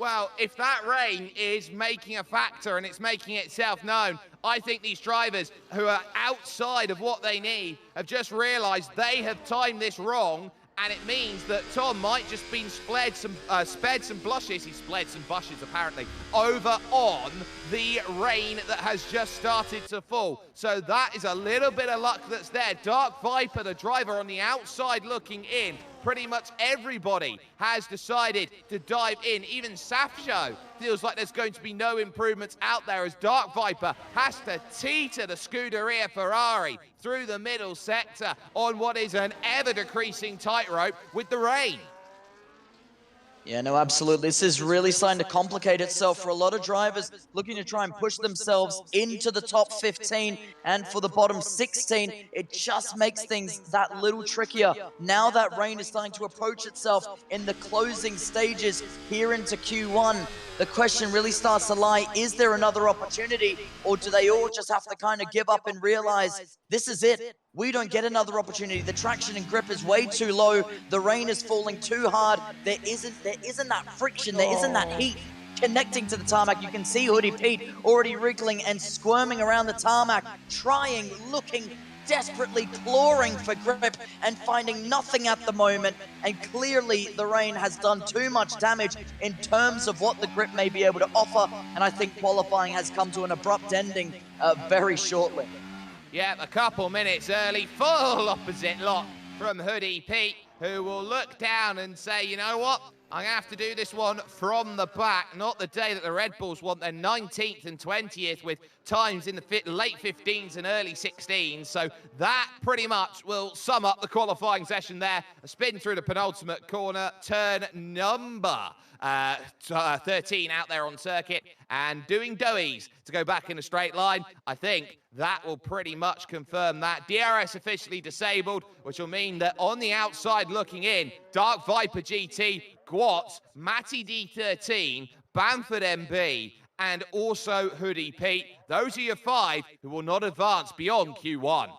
Well, if that rain is making a factor and it's making itself known, I think these drivers who are outside of what they need have just realised they have timed this wrong, and it means that Tom might just been spared some blushes, he spared some bushes apparently, over on the rain that has just started to fall. So that is a little bit of luck that's there. Dark Viper, the driver on the outside looking in, pretty much everybody has decided to dive in. Even Safsho feels like there's going to be no improvements out there as Dark Viper has to teeter the Scuderia Ferrari through the middle sector on what is an ever-decreasing tightrope with the rain. Yeah, no, absolutely. This is really starting to complicate itself for a lot of drivers looking to try and push themselves into the top 15 and for the bottom 16. It just makes things that little trickier. Now that rain is starting to approach itself in the closing stages here into Q1. The question really starts to lie, is there another opportunity, or do they all just have to kind of give up and realize this is it? We don't get another opportunity. The traction and grip is way too low. The rain is falling too hard. There isn't that friction. There isn't that heat connecting to the tarmac. You can see Hoodie Pete already wriggling and squirming around the tarmac, trying, looking, desperately clawing for grip and finding nothing at the moment. And clearly the rain has done too much damage in terms of what the grip may be able to offer. And I think qualifying has come to an abrupt ending very shortly. Yep, a couple minutes early, full opposite lot from Hoodie Pete, who will look down and say, you know what? I'm going to have to do this one from the back, not the day that the Red Bulls want their 19th and 20th with times in the late 15s and early 16s. So that pretty much will sum up the qualifying session there. A spin through the penultimate corner, turn number 13 out there on circuit, and doing doughies to go back in a straight line. I think that will pretty much confirm that. DRS officially disabled, which will mean that on the outside looking in, Dark Viper GT, Gwatz, Matty D13, Bamford MB, and also Hoodie Pete. Those are your 5 who will not advance beyond Q1.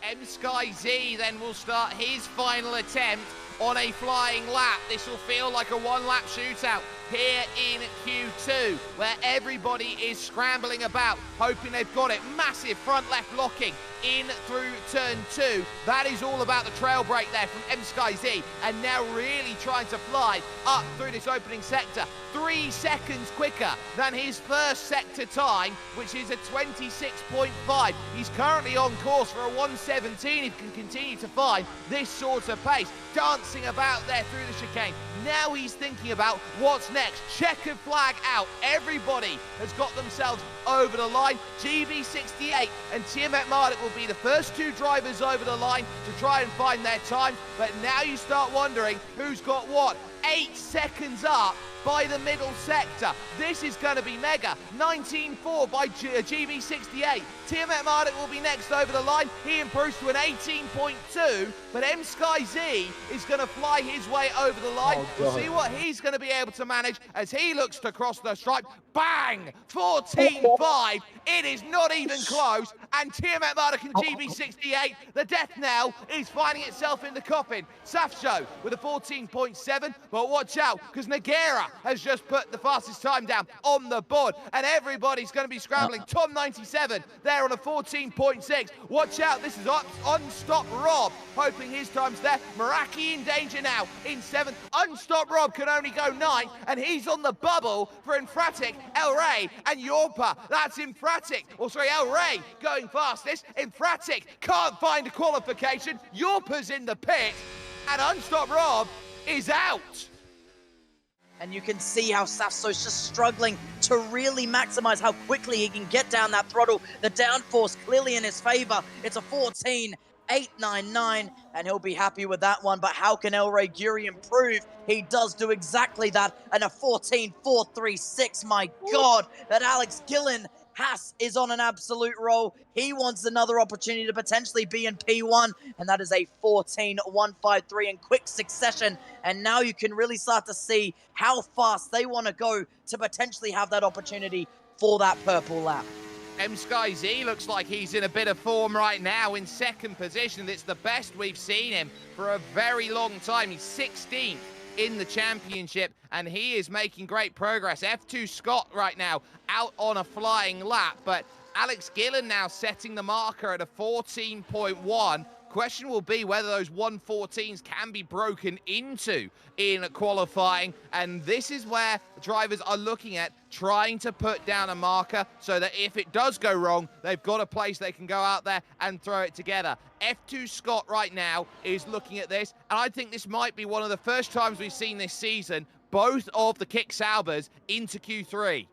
M-Sky Z then will start his final attempt on a flying lap. This will feel like a one-lap shootout here in Q2, where everybody is scrambling about, hoping they've got it. Massive front left locking in through turn 2. That is all about the trail break there from M-Sky Z, and now really trying to fly up through this opening sector. 3 seconds quicker than his first sector time, which is a 26.5. He's currently on course for a 117 if he can continue to find this sort of pace. Dancing about there through the chicane. Now he's thinking about what's next. Checkered flag out. Everybody has got themselves over the line. GB68 and Tiamat Marduk will be the first 2 drivers over the line to try and find their time. But now you start wondering who's got what. 8 seconds up by the middle sector. This is going to be mega. 19.4 by GB68. Tiamat Marduk will be next over the line. He improves to an 18.2, but M-Sky Z is going to fly his way over the line. We'll see what he's going to be able to manage as he looks to cross the stripe. Bang! 14.5. It is not even close. And Tiamat Marduk and GB68, the death knell is finding itself in the coffin. Safsho with a 14.7, but watch out, because Nagera has just put the fastest time down on the board, and everybody's going to be scrambling. Tom 97 there on a 14.6. Watch out, this is Unstop Rob, hoping his time's there. Meraki in danger now in 7th. Unstop Rob can only go 9th, and he's on the bubble for Infratic, El Rey, and Yorpa. That's Infratic, or sorry, El Rey going fastest. Infratic can't find a qualification. Yorpa's in the pit, and Unstop Rob is out. And you can see how Safso's just struggling to really maximize how quickly he can get down that throttle. The downforce clearly in his favor. It's a 14.899, and he'll be happy with that one. But how can El Rey Guri improve? He does do exactly that, and a 14.436. My God, that Alex Gillen Haas is on an absolute roll. He wants another opportunity to potentially be in P1, and that is a 14.153 in quick succession. And now you can really start to see how fast they want to go to potentially have that opportunity for that purple lap. M-Sky Z looks like he's in a bit of form right now in 2nd position. It's the best we've seen him for a very long time. He's 16th in the championship, and he is making great progress. F2 Scott right now out on a flying lap, but Alex Gillen now setting the marker at a 14.1. Question will be whether those 114s can be broken into in qualifying, and this is where drivers are looking at trying to put down a marker so that if it does go wrong, they've got a place they can go out there and throw it together. F2 Scott right now is looking at this, and I think this might be one of the first times we've seen this season both of the Kick Saubers into Q3.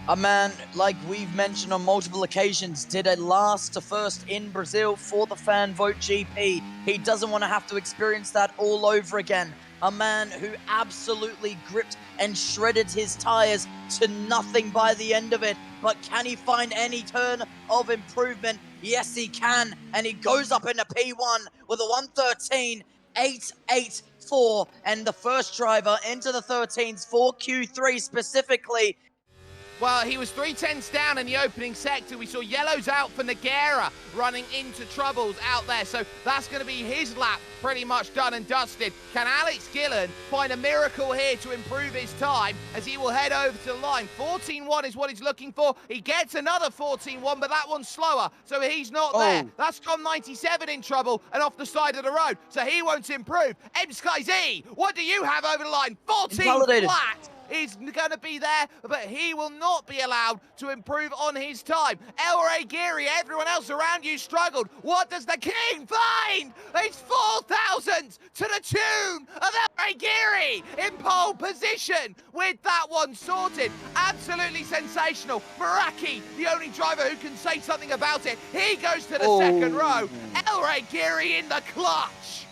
A man, like we've mentioned on multiple occasions, did a last to first in Brazil for the fan vote GP. He doesn't want to have to experience that all over again. A man who absolutely gripped and shredded his tires to nothing by the end of it. But can he find any turn of improvement? Yes, he can. And he goes up into P1 with a 113.884. And the first driver into the 13s for Q3 specifically. Well, he was 3/10 down in the opening sector. We saw yellows out for Nogueira running into troubles out there. So that's going to be his lap pretty much done and dusted. Can Alex Gillen find a miracle here to improve his time as he will head over to the line? 14.1 is what he's looking for. He gets another 14.1, but that one's slower, so he's not there. That's Tom 97 in trouble and off the side of the road, so he won't improve. M Sky Z, what do you have over the line? 14 flat. Is going to be there, but he will not be allowed to improve on his time. El Rey Geary, everyone else around you struggled. What does the king find? It's 4,000 to the tune of El Rey Geary in pole position with that one sorted. Absolutely sensational. Meraki, the only driver who can say something about it. He goes to the second row. El Rey Geary in the clutch.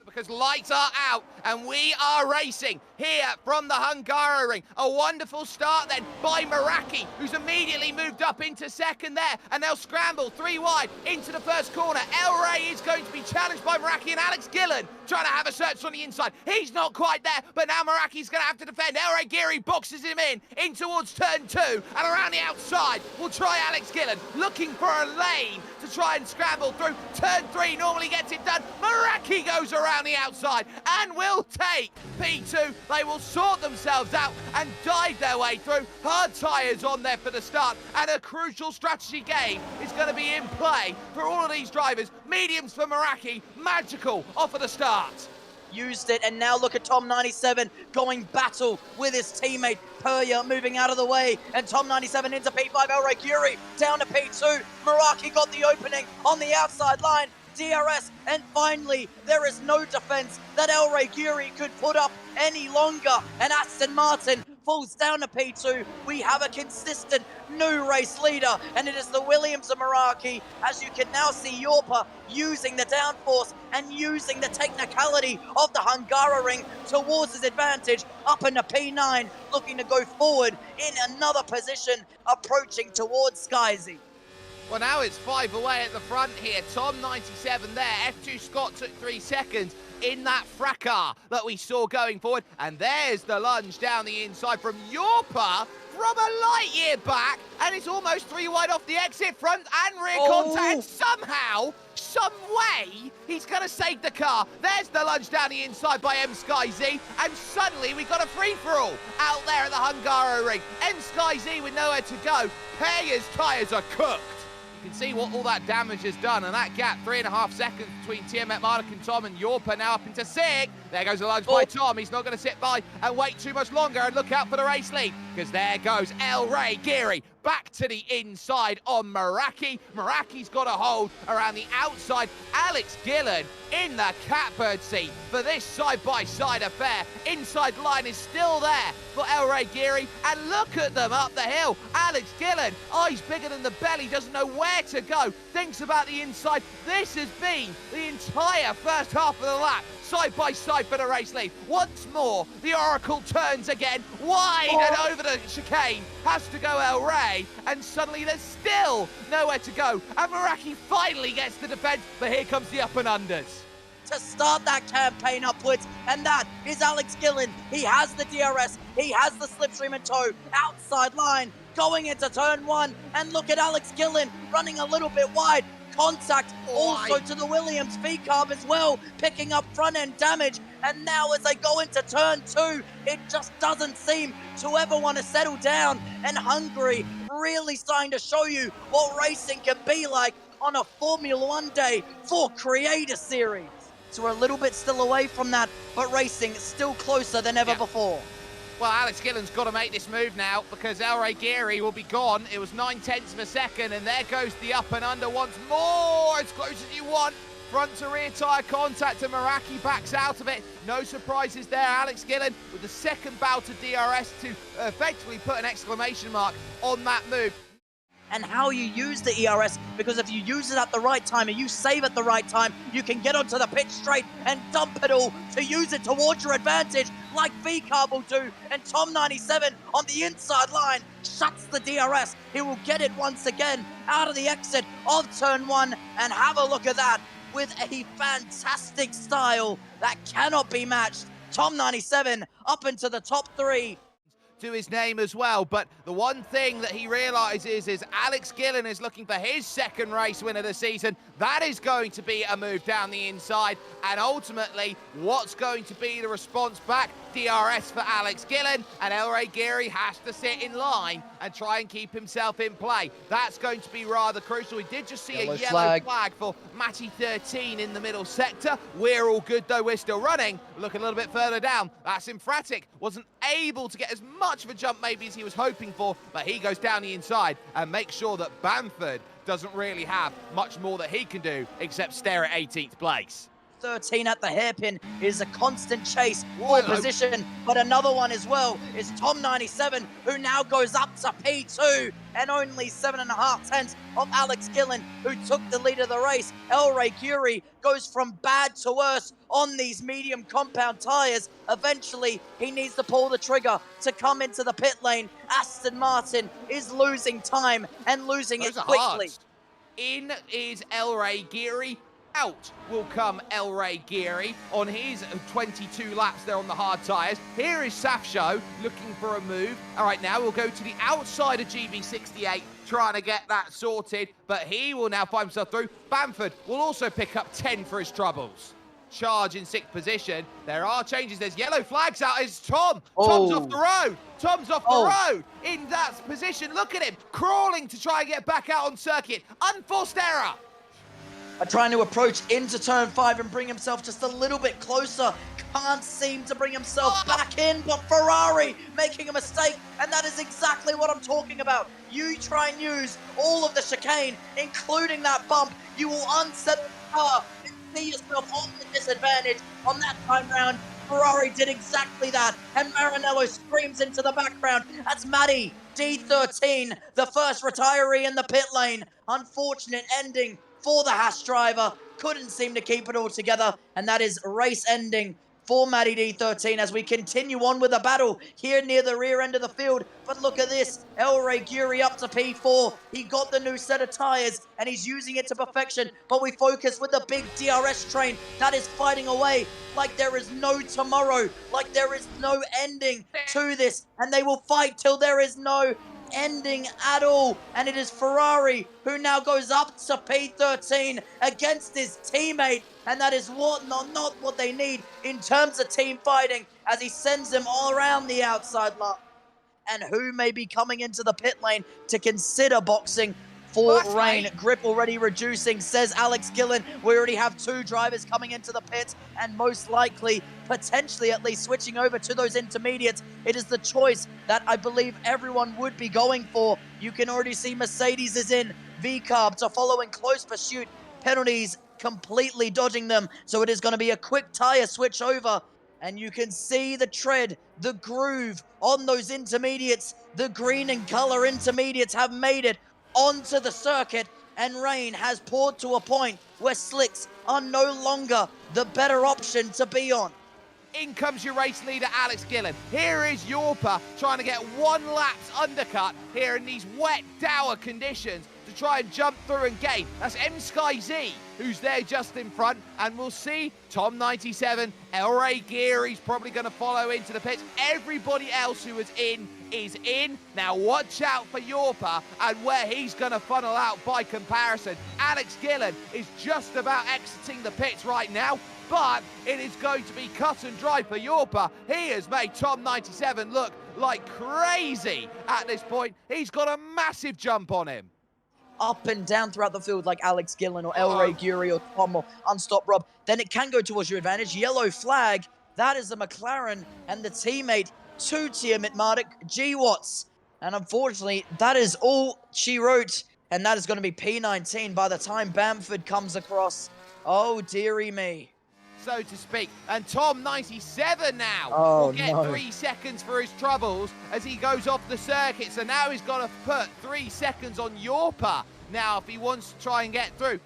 Because lights are out and we are racing here from the Hungaroring. A wonderful start then by Meraki, who's immediately moved up into second there, and they'll scramble 3 wide into the first corner. El Rey is going to be challenged by Meraki, and Alex Gillen trying to have a search on the inside. He's not quite there, but now Meraki's going to have to defend. El Rey Geary boxes him in towards turn 2, and around the outside will try Alex Gillen, looking for a lane to try and scramble through. Turn 3 normally gets it done. Meraki goes around the outside and will take P2. They will sort themselves out and dive their way through. Hard tyres on there for the start, and a crucial strategy game is going to be in play for all of these drivers. Mediums for Meraki, magical off of the start. Used it, and now look at Tom 97 going battle with his teammate Perya moving out of the way, and Tom 97 into P5. El Rey Geary down to P2. Meraki got the opening on the outside line. DRS, and finally there is no defense that El Rey Geary could put up any longer, and Aston Martin falls down to P2. We have a consistent new race leader, and it is the Williams of Meraki, as you can now see Yorpa using the downforce and using the technicality of the Hungaroring towards his advantage, up into P9, looking to go forward in another position, approaching towards Skyzy. Well, now it's 5 away at the front here. Tom 97 there. F2 Scott took 3 seconds in that fracas that we saw going forward. And there's the lunge down the inside from Yorpa from a light year back. And it's almost 3 wide off the exit, front and rear contact. And somehow, some way, he's going to save the car. There's the lunge down the inside by M Sky Z. And suddenly we got a free-for-all out there at the Hungaroring. M Sky Z with nowhere to go. Perya's tyres are cooked. You can see what all that damage has done, and that gap, 3.5 seconds between Tiamat, Mark and Tom, and Yorpa now up into 6. There goes the lunge by Tom. He's not going to sit by and wait too much longer and look out for the race lead, because there goes El Rey Geary back to the inside on Meraki. Meraki's got a hold around the outside. Alex Gillen in the catbird seat for this side-by-side affair. Inside line is still there for El Rey Geary, and look at them up the hill. Alex Gillen, eyes bigger than the belly, doesn't know where to go, thinks about the inside. This has been the entire first half of the lap, side by side for the race lead. Once more, the Oracle turns again, wide and over the chicane. Has to go El Rey, and suddenly there's still nowhere to go. And Meraki finally gets the defense, but here comes the up and unders to start that campaign upwards, and that is Alex Gillen. He has the DRS, he has the slipstream in tow, outside line, going into turn 1, and look at Alex Gillen running a little bit wide, contact also Oi. to the Williams V-carb as well, picking up front-end damage. And now as they go into turn 2, it just doesn't seem to ever want to settle down. And Hungary really starting to show you what racing can be like on a Formula One day for Creator Series. So we're a little bit still away from that, but racing still closer than ever before. Well, Alex Gillen's got to make this move now because Elray Geary will be gone. It was 9/10 of a second, and there goes the up and under once more. As close as you want. Front to rear tyre contact, and Meraki backs out of it. No surprises there. Alex Gillen with the second bout of DRS to effectively put an exclamation mark on that move. And how you use the ERS, because if you use it at the right time and you save at the right time, you can get onto the pitch straight and dump it all to use it towards your advantage, like V-Carb will do. And Tom97 on the inside line shuts the DRS. He will get it once again out of the exit of turn 1, and have a look at that with a fantastic style that cannot be matched. Tom97 up into the top 3. To his name as well, but the one thing that he realises is Alex Gillen is looking for his second race win of the season. That is going to be a move down the inside, and ultimately, what's going to be the response back? DRS for Alex Gillen, and Elray Geary has to sit in line and try and keep himself in play. That's going to be rather crucial. We did just see a yellow flag for Matty 13 in the middle sector. We're all good though, we're still running. Look a little bit further down. That's Emphatic. Wasn't able to get as much of a jump maybe as he was hoping for, but he goes down the inside and makes sure that Bamford doesn't really have much more that he can do except stare at 18th place. 13 at the hairpin is a constant chase for position, but another one as well is Tom97, who now goes up to P2, and only 7.5 tenths of Alex Gillen, who took the lead of the race. Elray Geary goes from bad to worse on these medium compound tyres. Eventually, he needs to pull the trigger to come into the pit lane. Aston Martin is losing time and losing it quickly. In is Elray Geary. Out will come Elray Geary on his 22 laps there on the hard tyres. Here is Safsho looking for a move. All right, now we'll go to the outside of GB68 trying to get that sorted, but he will now find himself through. Bamford will also pick up 10 for his troubles. Charge in 6th position. There are changes. There's yellow flags out. It's Tom. Tom's off the road. Tom's off the road in that position. Look at him crawling to try and get back out on circuit. Unforced error. Trying to approach into turn 5 and bring himself just a little bit closer. Can't seem to bring himself back in, but Ferrari making a mistake, and that is exactly what I'm talking about. You try and use all of the chicane, including that bump, you will unset the car and see yourself on the disadvantage on that time round. Ferrari did exactly that, and Maranello screams into the background. That's Matty D13, the first retiree in the pit lane. Unfortunate ending for the Haas driver. Couldn't seem to keep it all together, and that is race ending for Matty D13 as we continue on with the battle here near the rear end of the field. But look at this, Elray Geary up to P4. He got the new set of tyres and he's using it to perfection, but we focus with the big DRS train that is fighting away like there is no tomorrow, like there is no ending to this, and they will fight till there is no ending at all. And it is Ferrari who now goes up to P13 against his teammate, and that is not what they need in terms of team fighting, as he sends them all around the outside line. And who may be coming into the pit lane to consider boxing for rain? Grip already reducing, says Alex Gillen. We already have 2 drivers coming into the pits, and most likely, potentially at least, switching over to those intermediates. It is the choice that I believe everyone would be going for. You can already see Mercedes is in, V-Carb to follow in close pursuit. Penalties completely dodging them, so it is going to be a quick tyre switch over. And you can see the tread, the groove on those intermediates. The green and color intermediates have made it onto the circuit, and rain has poured to a point where slicks are no longer the better option to be on. In comes your race leader, Alex Gillen. Here is Yorpa trying to get 1 lap's undercut here in these wet, dour conditions to try and jump through and gain. That's M-Sky Z, who's there just in front, and we'll see Tom97, Elray Geary's probably going to follow into the pits. Everybody else who is in. Now watch out for Yorpa and where he's going to funnel out by comparison. Alex Gillen is just about exiting the pits right now, but it is going to be cut and dry for Yorpa. He has made Tom 97 look like crazy at this point. He's got a massive jump on him. Up and down throughout the field like Alex Gillen or El Rey Guri or Tom or Unstop Rob, then it can go towards your advantage. Yellow flag, that is a McLaren and the teammate to Tiamat Marduk, G Watts. And unfortunately, that is all she wrote, and that is going to be P19 by the time Bamford comes across. Oh, dearie me. So to speak. And Tom 97 now Oh, will get no. 3 seconds for his troubles as he goes off the circuit. So now he's got to put 3 seconds on Yorpa now if he wants to try and get through.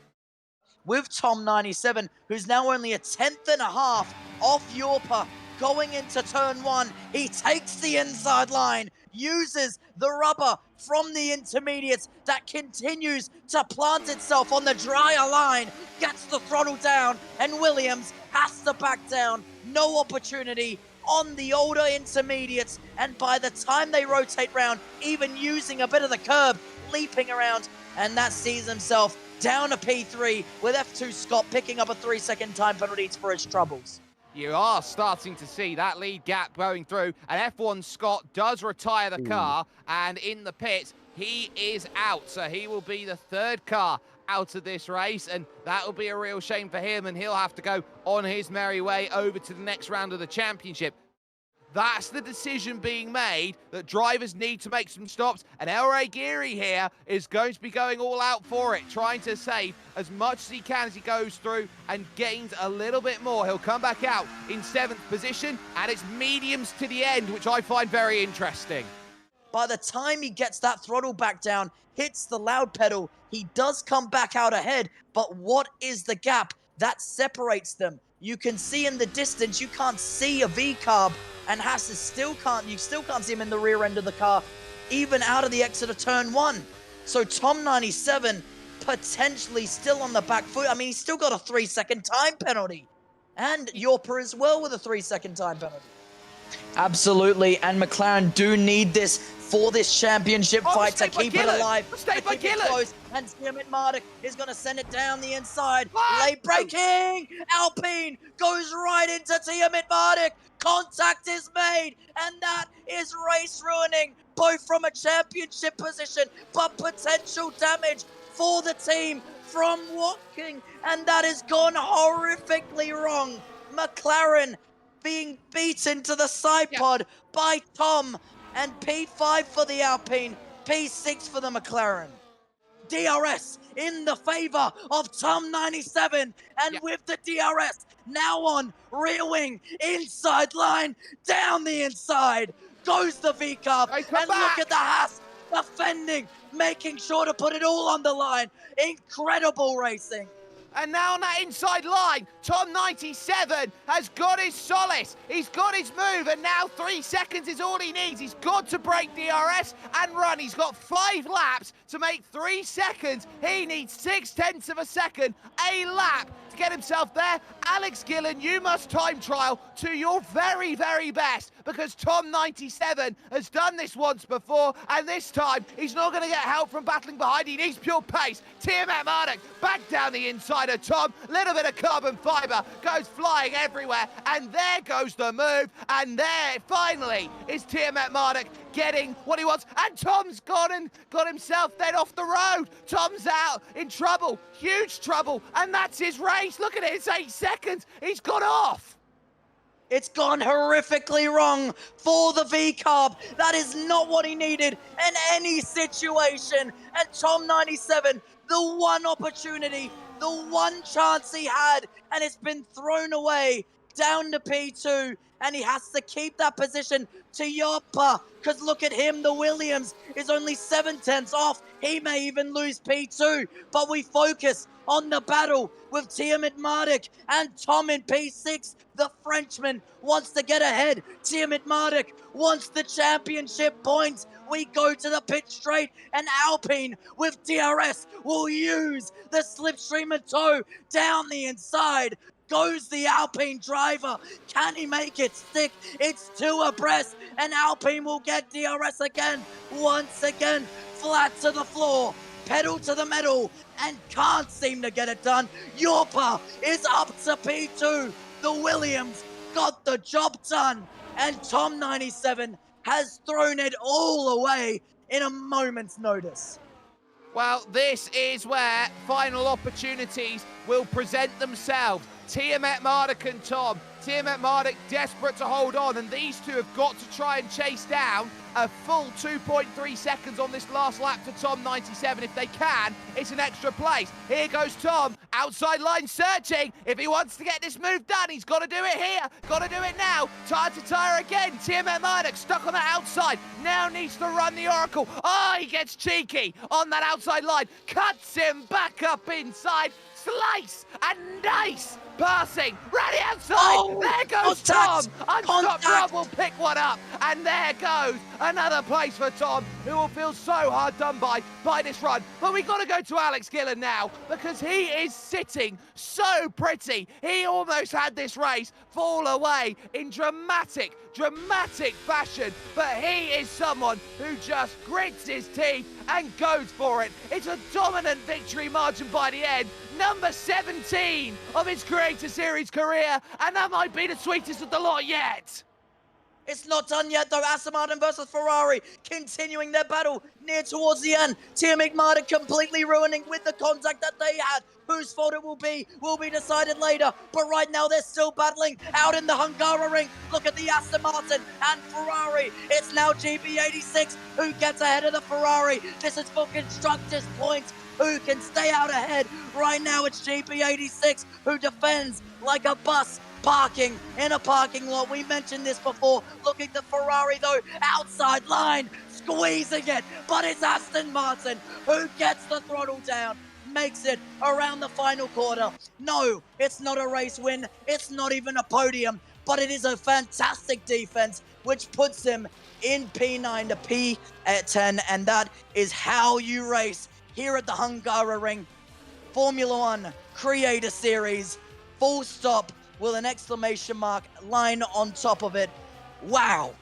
With Tom 97, who's now only a 10.5 off Yorpa going into turn 1. He takes the inside line, uses the rubber from the intermediates that continues to plant itself on the drier line, gets the throttle down, and Williams has to back down. No opportunity on the older intermediates, and by the time they rotate round, even using a bit of the curb, leaping around, and that sees himself down to P3 with F2 Scott picking up a 3-second time penalty for his troubles. You are starting to see that lead gap going through, and F1 Scott does retire the car, and in the pits, he is out. So he will be the 3rd car out of this race, and that will be a real shame for him, and he'll have to go on his merry way over to the next round of the championship. That's the decision being made, that drivers need to make some stops, and El Rey Giri here is going to be going all out for it, trying to save as much as he can as he goes through and gains a little bit more. He'll come back out in 7th position, and it's mediums to the end, which I find very interesting. By the time he gets that throttle back down, hits the loud pedal, he does come back out ahead, but what is the gap that separates them? You can see in the distance, you can't see a V-carb, and Haas still can't see him in the rear end of the car, even out of the exit of turn 1. So Tom 97 potentially still on the back foot. I mean, he's still got a 3-second time penalty. And Yorpa as well with a 3-second time penalty. Absolutely, and McLaren do need this for this championship fight to keep it alive, to keep it close. And Tiamat Marduk is going to send it down the inside. Late braking! Alpine goes right into Tiamat Marduk. Contact is made, and that is race ruining, both from a championship position, but potential damage for the team from walking, and that has gone horrifically wrong. McLaren being beaten to the side pod by Tom, and P5 for the Alpine, P6 for the McLaren. DRS in the favor of Tom 97, and with the DRS now on rear wing, inside line, down the inside, goes the V-carb, and look at the Haas defending, making sure to put it all on the line. Incredible racing. And now on that inside line, Tom 97 has got his solace. He's got his move, and now 3 seconds is all he needs. He's got to break DRS and run. He's got 5 laps to make 3 seconds. He needs 0.6 of a second, a lap, to get himself there. Alex Gillen, you must time trial to your very, very best, because Tom 97 has done this once before, and this time he's not going to get help from battling behind. He needs pure pace. Tiamat Marduk back down the inside of Tom. Little bit of carbon fiber goes flying everywhere, and there goes the move, and there finally is Tiamat Marduk getting what he wants, and Tom's gone and got himself then off the road. Tom's out in trouble, huge trouble, and that's his race. Look at it, it's 8 seconds. He's gone off. It's gone horrifically wrong for the V-carb. That is not what he needed in any situation. And Tom 97, the one opportunity, the one chance he had, and it's been thrown away down to P2, and he has to keep that position to Yorpa, because look at him, the Williams is only 7/10 off. He may even lose P2, but we focus on the battle with Tiamat Marduk and Tom in P6. The Frenchman wants to get ahead. Tiamat Marduk wants the championship points. We go to the pit straight, and Alpine with DRS will use the slipstream and tow down the inside. Goes the Alpine driver. Can he make it stick? It's 2 abreast, and Alpine will get DRS again. Once again, flat to the floor. pedal to the metal, and can't seem to get it done. Yorpa is up to P2. The Williams got the job done, and Tom 97 has thrown it all away in a moment's notice. Well, this is where final opportunities will present themselves. Tiamat Marduk and Tom. Tiamat Marduk desperate to hold on, and these two have got to try and chase down a full 2.3 seconds on this last lap to Tom 97. If they can, it's an extra place. Here goes Tom, outside line searching. If he wants to get this move done, he's got to do it here. Got to do it now. Tire to tire again. Tiamat Marduk stuck on the outside. Now needs to run the Oracle. Oh, he gets cheeky on that outside line. Cuts him back up inside. Slice and nice passing right outside. Oh, there goes contact, Tom. Unstopped contact. Rob will pick one up, and there goes another place for Tom, who will feel so hard done by this run. But we got to go to Alex Gillen now, because he is sitting so pretty. He almost had this race fall away in dramatic fashion, but he is someone who just grits his teeth and goes for it. It's a dominant victory margin by the end, number 17 of his Creator Series career, and that might be the sweetest of the lot yet. It's not done yet, though. Aston Martin versus Ferrari continuing their battle near towards the end. Tiamat Marduk completely ruining with the contact that they had. Whose fault it will be decided later. But right now, they're still battling out in the Hungary. Look at the Aston Martin and Ferrari. It's now GB86 who gets ahead of the Ferrari. This is for constructors' points. Who can stay out ahead? Right now, it's GB86 who defends like a bus parking in a parking lot. We mentioned this before. Look at the Ferrari, though, outside line, squeezing it. But it's Aston Martin who gets the throttle down, makes it around the final quarter. No, it's not a race win. It's not even a podium, but it is a fantastic defense, which puts him in P9 to P10, and that is how you race here at the Hungary Formula One Creator Series. Full stop with an exclamation mark line on top of it. Wow.